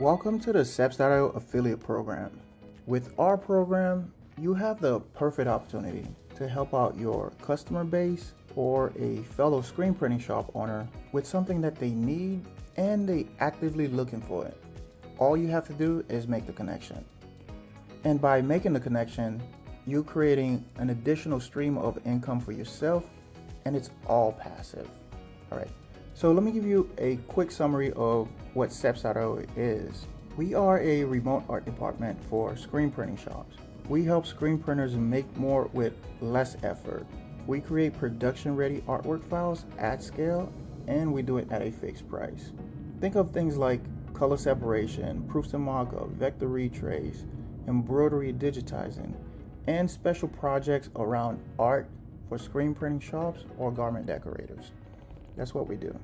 Welcome to the Steps.io affiliate program. With our program, you have the perfect opportunity to help out your customer base or a fellow screen printing shop owner with something that they need and they actively looking for it. All you have to do is make the connection. And by making the connection, you're creating an additional stream of income for yourself, and it's all passive. All right. So let me give you a quick summary of what Steps.io is. We are a remote art department for screen printing shops. We help screen printers make more with less effort. We create production-ready artwork files at scale, and we do it at a fixed price. Think of things like color separation, proofs and mock-up, vector retrace, embroidery digitizing, and special projects around art for screen printing shops or garment decorators. That's what we do.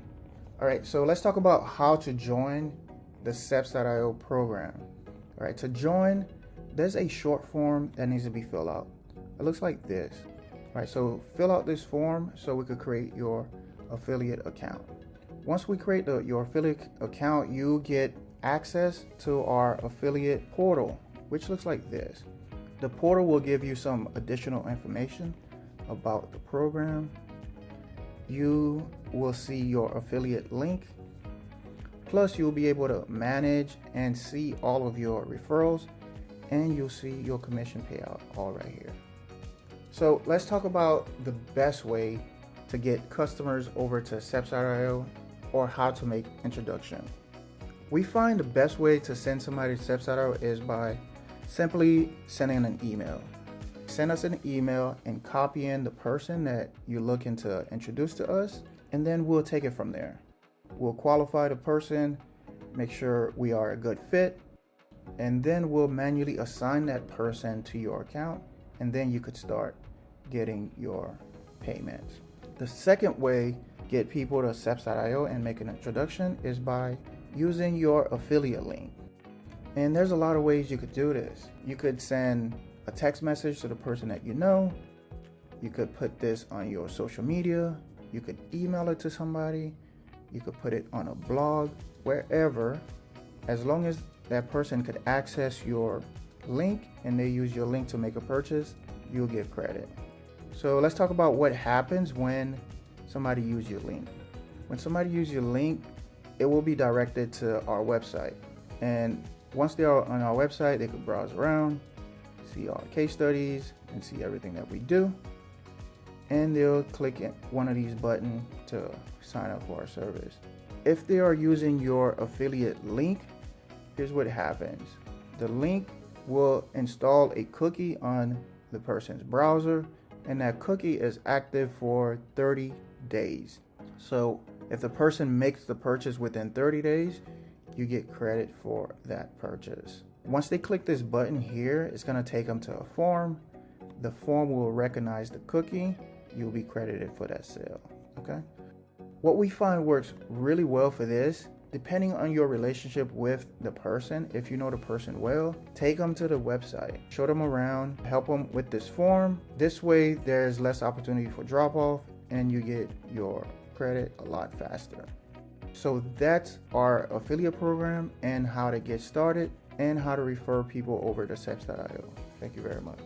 All right, so let's talk about how to join the Steps.io program. All right, to join, there's a short form that needs to be filled out. It looks like this. All right, so fill out this form so we could create your affiliate account. Once we create your affiliate account, you get access to our affiliate portal, which looks like this. The portal will give you some additional information about the program. You will see your affiliate link. Plus, you'll be able to manage and see all of your referrals, and you'll see your commission payout all right here. So let's talk about the best way to get customers over to Steps.io or how to make introduction. We find the best way to send somebody to Steps.io is by simply sending an email. Send us an email and copy in the person that you're looking to introduce to us, and then we'll take it from there. We'll qualify the person, make sure we are a good fit, and then we'll manually assign that person to your account, and then you could start getting your payments. The second way to get people to Steps.io and make an introduction is by using your affiliate link. And there's a lot of ways you could do this. You could send a text message to the person that you know. You could put this on your social media. You could email it to somebody. You could put it on a blog, wherever. As long as that person could access your link and they use your link to make a purchase, you'll get credit. So let's talk about what happens when somebody uses your link. When somebody uses your link, it will be directed to our website. And once they are on our website, they could browse around, see our case studies, and see everything that we do. And they'll click one of these buttons to sign up for our service. If they are using your affiliate link, here's what happens. The link will install a cookie on the person's browser, and that cookie is active for 30 days. So if the person makes the purchase within 30 days, you get credit for that purchase. Once they click this button here, it's going to take them to a form. The form will recognize the cookie. You'll be credited for that sale. Okay. What we find works really well for this, depending on your relationship with the person, if you know the person well, take them to the website, show them around, help them with this form. This way, there's less opportunity for drop off and you get your credit a lot faster. So that's our affiliate program and how to get started and how to refer people over to Steps.io. Thank you very much.